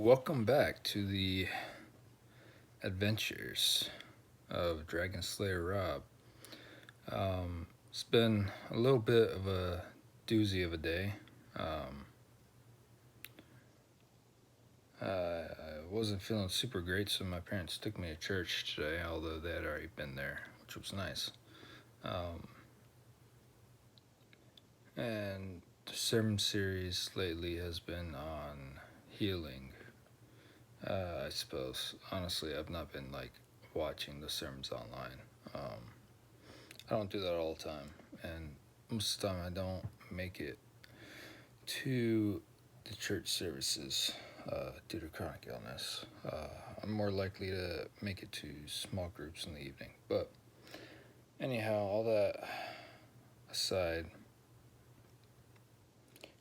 welcome back to the adventures of Dragon Slayer Rob. It's been a little bit of a doozy of a day. I wasn't feeling super great, so my parents took me to church today, although they had already been there, which was nice. And the sermon series lately has been on healing. I suppose. Honestly, I've not been watching the sermons online. I don't do that all the time, and most of the time I don't make it to the church services due to chronic illness. I'm more likely to make it to small groups in the evening. But anyhow, all that aside,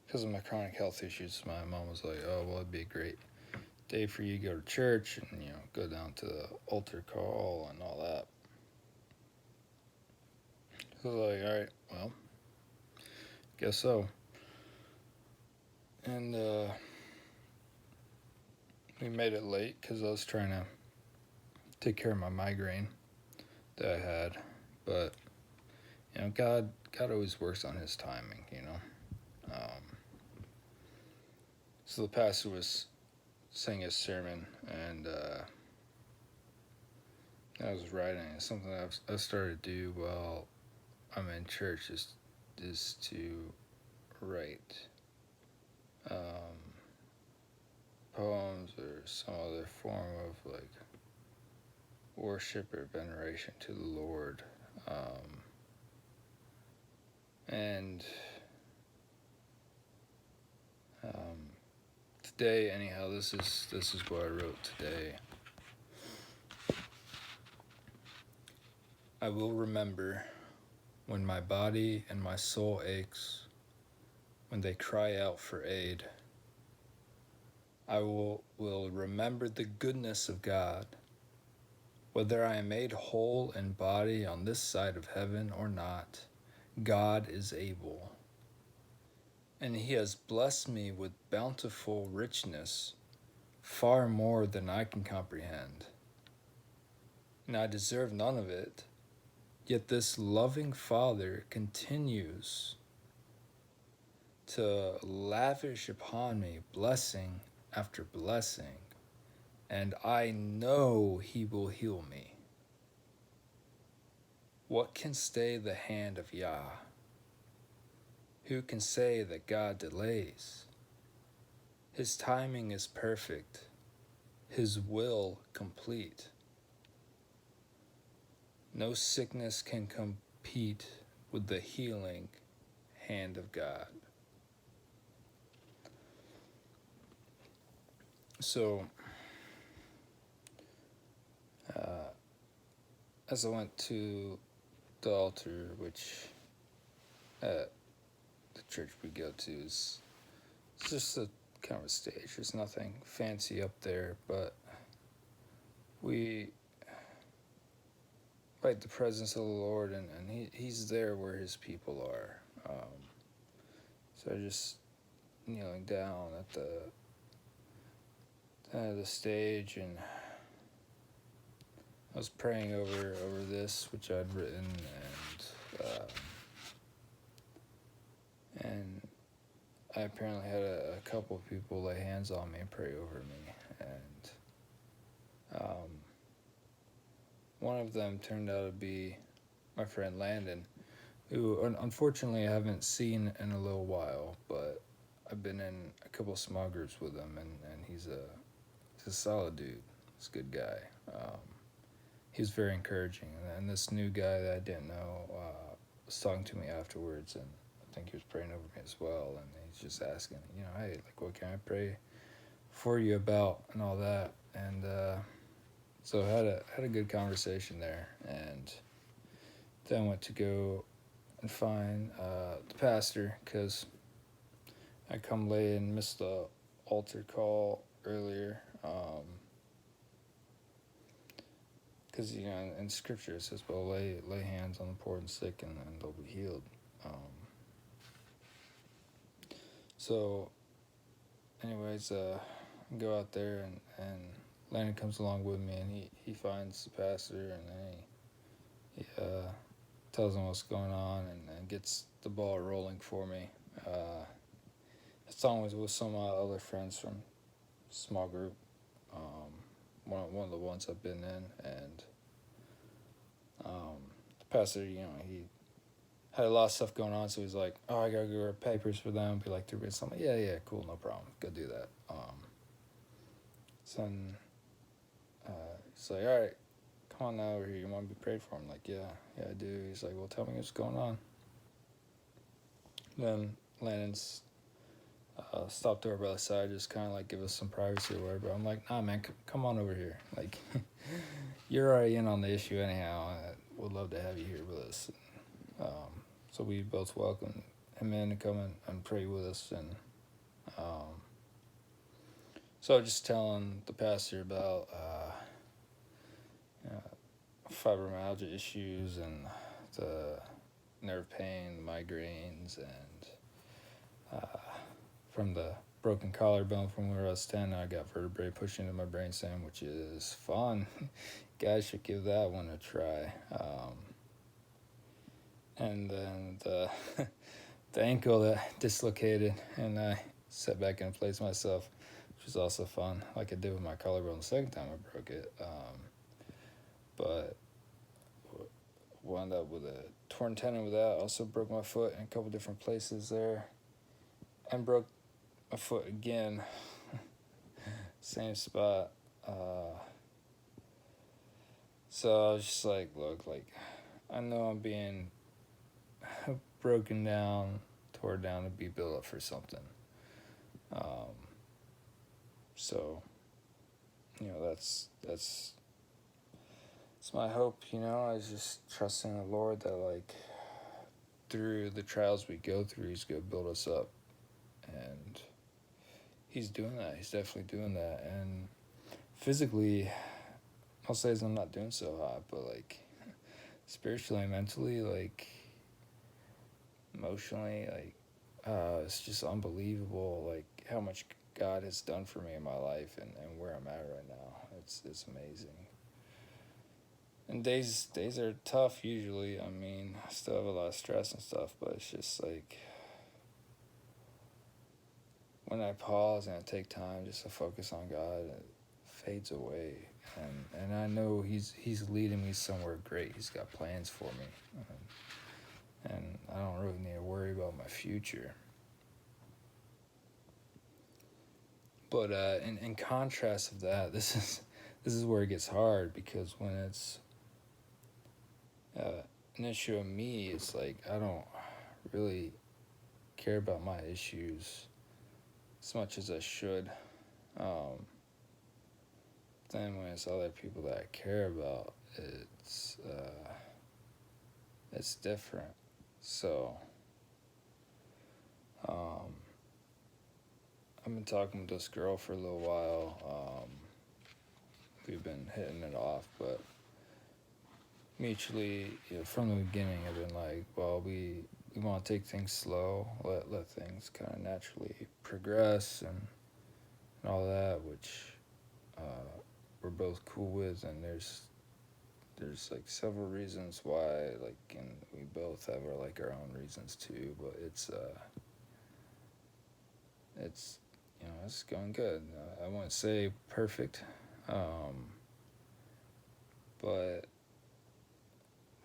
because of my chronic health issues, my mom was like, "Oh, well, it'd be a great day for you to go to church and go down to the altar call and all that." So I was like, "All right, well, guess so." And we made it late because I was trying to take care of my migraine that I had. But God always works on His timing. So the pastor was saying his sermon, and I was writing. It's something I've started to do while I'm in church is to write poems or some other form of worship or veneration to the Lord. And today, anyhow, this is what I wrote today. I will remember when my body and my soul aches, when they cry out for aid. I will remember the goodness of God. Whether I am made whole in body on this side of heaven or not, God is able. And He has blessed me with bountiful richness, far more than I can comprehend. And I deserve none of it, yet this loving Father continues to lavish upon me blessing after blessing, and I know He will heal me. What can stay the hand of Yah? Who can say that God delays? His timing is perfect, His will complete. No sickness can compete with the healing hand of God. So, as I went to the altar, which at the church we go to is just a kind of a stage. There's nothing fancy up there, but we invite the presence of the Lord, and He's there where His people are. So I just kneeling down at the end of the stage, and I was praying over this, which I'd written, and I apparently had a couple of people lay hands on me and pray over me, and one of them turned out to be my friend Landon, who unfortunately I haven't seen in a little while, but I've been in a couple small groups with him, and he's a solid dude. He's a good guy. He was very encouraging, and this new guy that I didn't know was talking to me afterwards, and I think he was praying over me as well, and he's just asking, hey, what can I pray for you about, and all that, and so I had a good conversation there, and then went to go and find the pastor, because I come late and missed the altar call earlier, because in scripture it says, well, lay hands on the poor and sick, and they'll be healed. So anyways, go out there, and Landon comes along with me, and he finds the pastor, and then he tells him what's going on, and gets the ball rolling for me. That song was with some of my other friends from small group, one of the ones I've been in, and the pastor, he had a lot of stuff going on, so he's like, "Oh, I gotta go grab papers for them, be like 3 minutes." I'm like, "Yeah, cool, no problem, go do that." So then, he's like, "All right, come on now over here. You want to be prayed for?" I'm like, "Yeah, I do." He's like, "Well, tell me what's going on." Then Landon's stopped over by the side, just kind of like give us some privacy or whatever. I'm like, "Nah, man, come on over here. Like, you're already in on the issue anyhow. I would love to have you here with us." So we both welcomed him in to come and pray with us, and so I was just telling the pastor about fibromyalgia issues and the nerve pain, the migraines, and from the broken collarbone from where I was standing, I got vertebrae pushed into my brainstem, which is fun. Guys should give that one a try. And then the the ankle that dislocated, and I set back in place myself, which was also fun, like I did with my collarbone the second time I broke it. But wound up with a torn tendon with that. Also broke my foot in a couple different places there, and broke my foot again, same spot. So I was just like, look, like, I know I'm being broken down, tore down to be built up for something. So, that's my hope. I was just trusting the Lord that, like, through the trials we go through, He's gonna build us up, and He's doing that. He's definitely doing that. And physically, I'll say I'm not doing so hot, but like spiritually, mentally, like emotionally, like it's just unbelievable, like how much God has done for me in my life, and where I'm at right now. It's amazing. And days are tough usually. I mean, I still have a lot of stress and stuff, but it's just like when I pause and I take time just to focus on God, it fades away. And I know he's leading me somewhere great. He's got plans for me, and I don't really need to worry about my future. But in contrast of that, this is where it gets hard, because when it's an issue of me, it's like I don't really care about my issues as much as I should. Then when it's other people that I care about, it's different. So I've been talking with this girl for a little while. We've been hitting it off, but mutually, from the beginning, I've been like, well, we want to take things slow, let things kind of naturally progress, and all that, which we're both cool with. And there's like several reasons why, like, and we both have our own reasons too, but it's it's going good. I wouldn't say perfect, but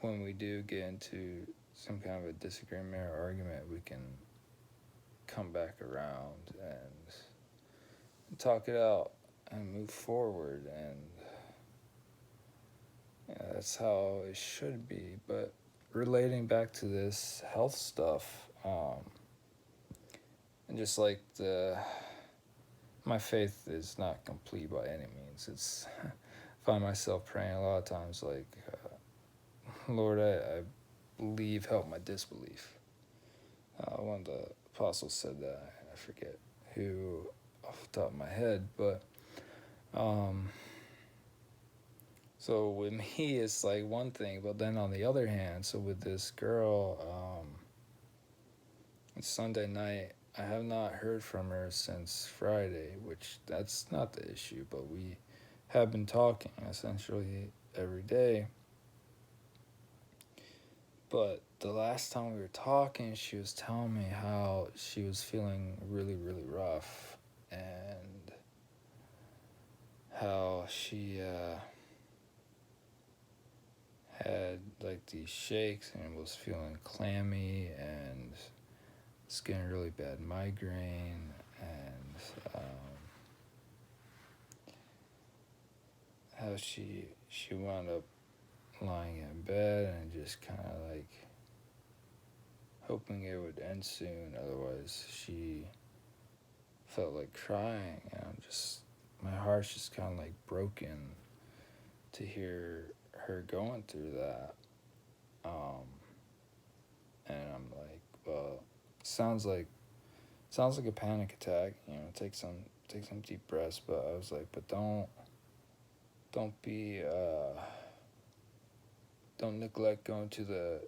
when we do get into some kind of a disagreement or argument, we can come back around and talk it out and move forward, and that's how it should be. But relating back to this health stuff, and just like my faith is not complete by any means. It's I find myself praying a lot of times like, Lord, I believe, help my disbelief. One of the apostles said that. I forget who off the top of my head, but so with me, it's like one thing, but then on the other hand, so with this girl, it's Sunday night. I have not heard from her since Friday, which that's not the issue, but we have been talking essentially every day. But the last time we were talking, she was telling me how she was feeling really, really rough and how she had like these shakes and was feeling clammy and was getting really bad migraine and how she wound up lying in bed and just kind of like hoping it would end soon. Otherwise, she felt like crying, and my heart's just kind of like broken to hear her going through that. Um, and I'm like, well, sounds like sounds like a panic attack. Take some deep breaths. But I was like, but don't be don't neglect going to the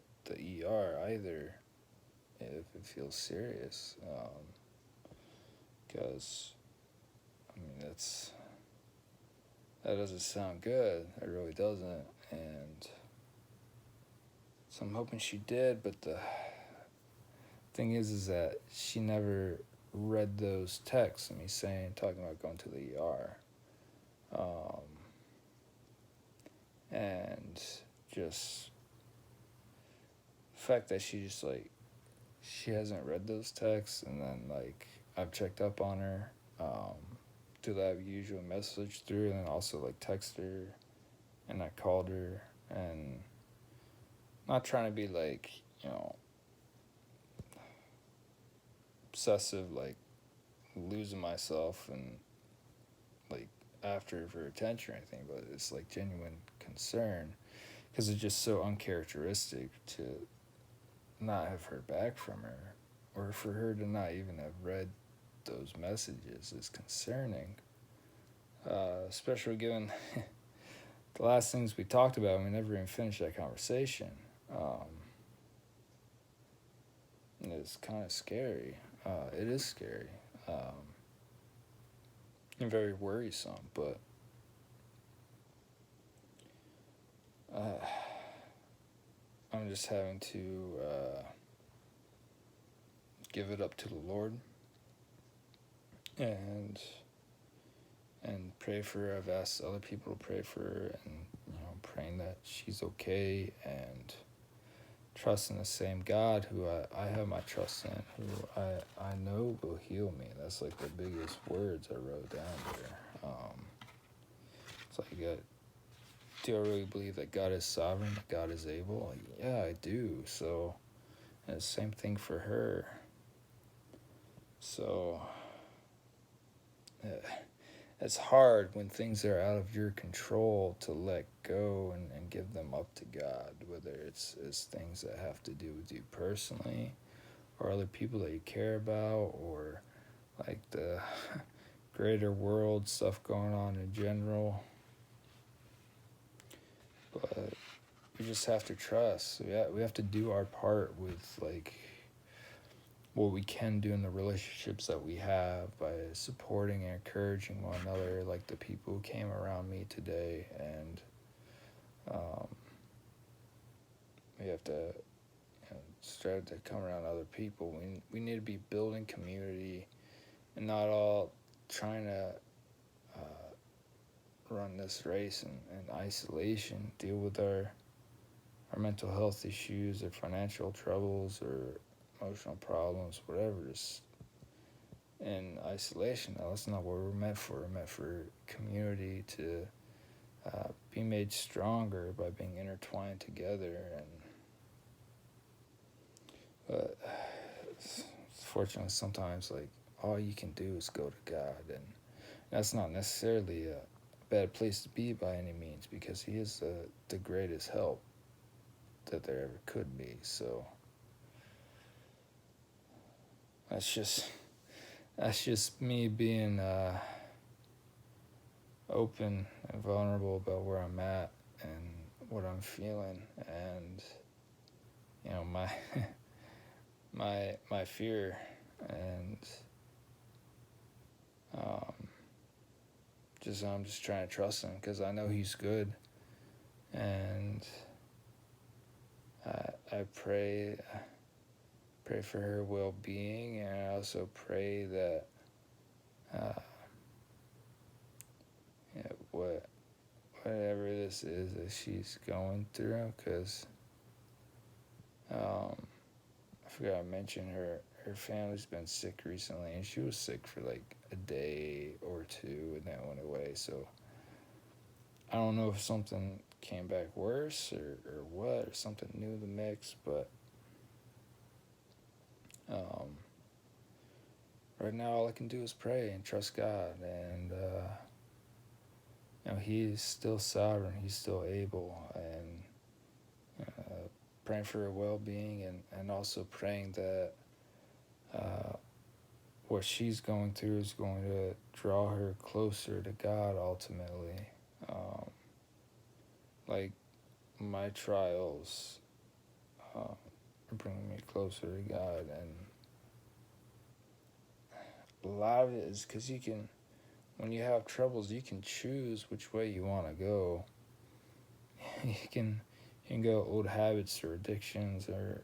ER either if it feels serious. Because I mean that doesn't sound good. It really doesn't. And so I'm hoping she did, but the thing is that she never read those texts of me talking about going to the ER. And just the fact that she hasn't read those texts, and then like I've checked up on her, through that usual message through, and then also like text her, and I called her, and not trying to be like, obsessive, like losing myself and like after for attention or anything, but it's like genuine concern because it's just so uncharacteristic to not have heard back from her, or for her to not even have read those messages is concerning, especially given the last things we talked about. We never even finished that conversation. It's kind of scary. It is scary, and very worrisome, but uh, I'm just having to give it up to the Lord and pray for her. I've asked other people to pray for her, and praying that she's okay, and trust in the same God who I have my trust in, who I know will heal me. That's like the biggest words I wrote down there. It's like, do I really believe that God is sovereign, that God is able? Like, yeah, I do. So, and the same thing for her. So, it's hard when things are out of your control to let go and give them up to God, whether it's things that have to do with you personally or other people that you care about, or like the greater world stuff going on in general. But we just have to trust. We have to do our part with like what we can do in the relationships that we have by supporting and encouraging one another, like the people who came around me today. And we have to start to come around other people. We need to be building community and not all trying to run this race in isolation, deal with our mental health issues or financial troubles or emotional problems, whatever, just in isolation. No, that's not what we're meant for. We're meant for community, to be made stronger by being intertwined together. And but fortunately, sometimes like all you can do is go to God, and that's not necessarily a bad place to be by any means, because He is the greatest help that there ever could be. So that's just me being open and vulnerable about where I'm at and what I'm feeling, and my my fear and um, I'm just trying to trust him because I know he's good, and I pray for her well being, and I also pray that uh, whatever this is that she's going through, because I forgot to mention her family's been sick recently, and she was sick for like a day or two, and then went away. So I don't know if something came back worse or what, or something new in the mix, but um, right now all I can do is pray and trust God, and He's still sovereign, He's still able, and praying for her well-being, and also praying that uh, what she's going through is going to draw her closer to God ultimately. Um, like my trials bring me closer to God, and a lot of it is because when you have troubles, you can choose which way you want to go. You can go old habits or addictions or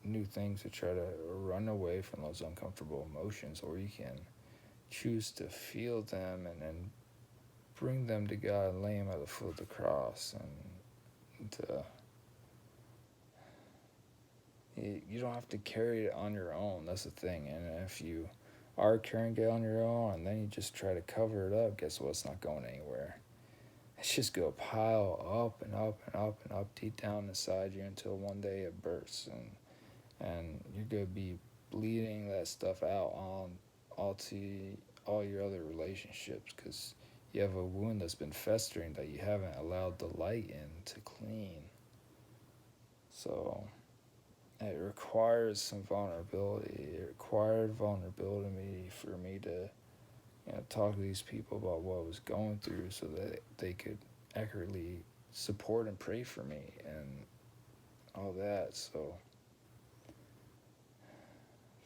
new things to try to run away from those uncomfortable emotions, or you can choose to feel them and then bring them to God and lay them at the foot of the cross, and you don't have to carry it on your own. That's the thing. And if you are carrying it on your own and then you just try to cover it up, guess what? It's not going anywhere. It's just going to pile up and up and up and up deep down inside you until one day it bursts, and you're going to be bleeding that stuff out on all to all your other relationships, because you have a wound that's been festering that you haven't allowed the light in to clean. So it requires some vulnerability. It required vulnerability for me to talk to these people about what I was going through, so that they could accurately support and pray for me and all that. So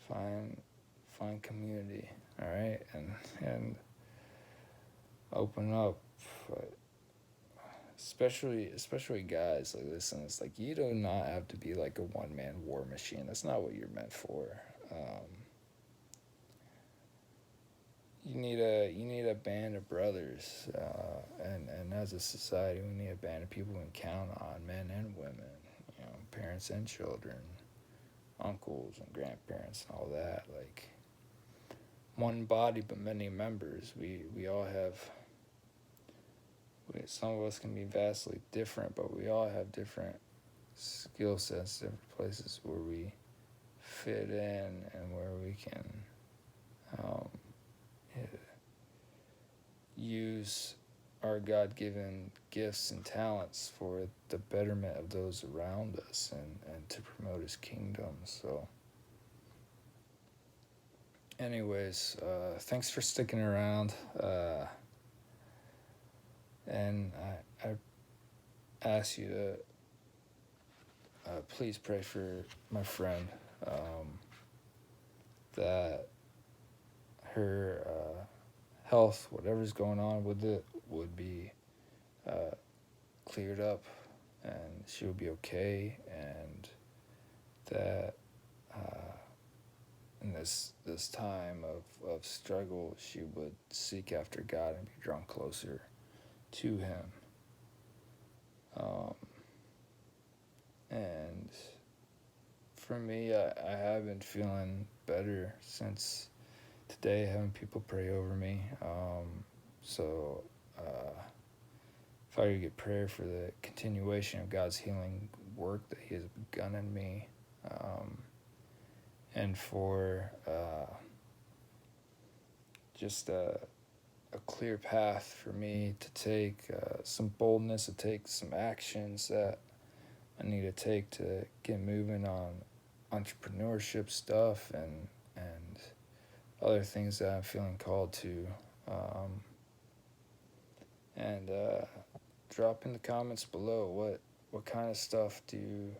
find community, all right, and open up. But especially guys, like, listen, it's like you do not have to be like a one-man war machine. That's not what you're meant for. You need a band of brothers, and as a society, we need a band of people we can count on, men and women, parents and children, uncles and grandparents, and all that. Like, one body but many members. We all have. Some of us can be vastly different, but we all have different skill sets, different places where we fit in, and where we can um, use our God-given gifts and talents for the betterment of those around us, and to promote His kingdom. So anyways, thanks for sticking around, and I ask you to please pray for my friend, that her health, whatever's going on with it, would be cleared up, and she would be okay, and that in this time of struggle, she would seek after God and be drawn closer to Him. And for me, I have been feeling better since today, having people pray over me. So if I could get prayer for the continuation of God's healing work that He has begun in me, and for just a clear path for me to take, some boldness to take some actions that I need to take to get moving on entrepreneurship stuff, and other things that I'm feeling called to. And drop in the comments below what kind of stuff do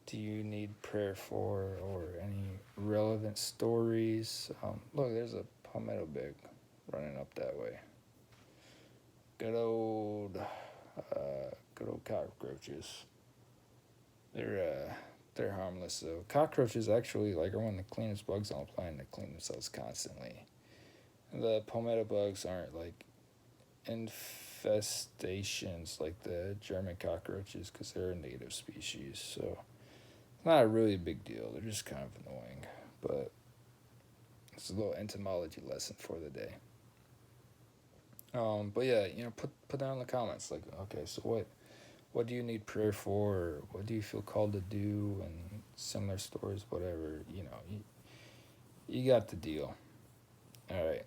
do you need prayer for, or any relevant stories? Look, there's a palmetto bug running up that way. Good old, good old cockroaches. They're harmless though. Cockroaches actually are one of the cleanest bugs on the planet. They clean themselves constantly. The palmetto bugs aren't infestations like the German cockroaches because they're a native species. So it's not a really big deal. They're just kind of annoying. But it's a little entomology lesson for the day. But yeah, put down in the comments okay, so what do you need prayer for? Or what do you feel called to do? And similar stories, whatever. You got the deal. All right.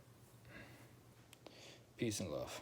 Peace and love.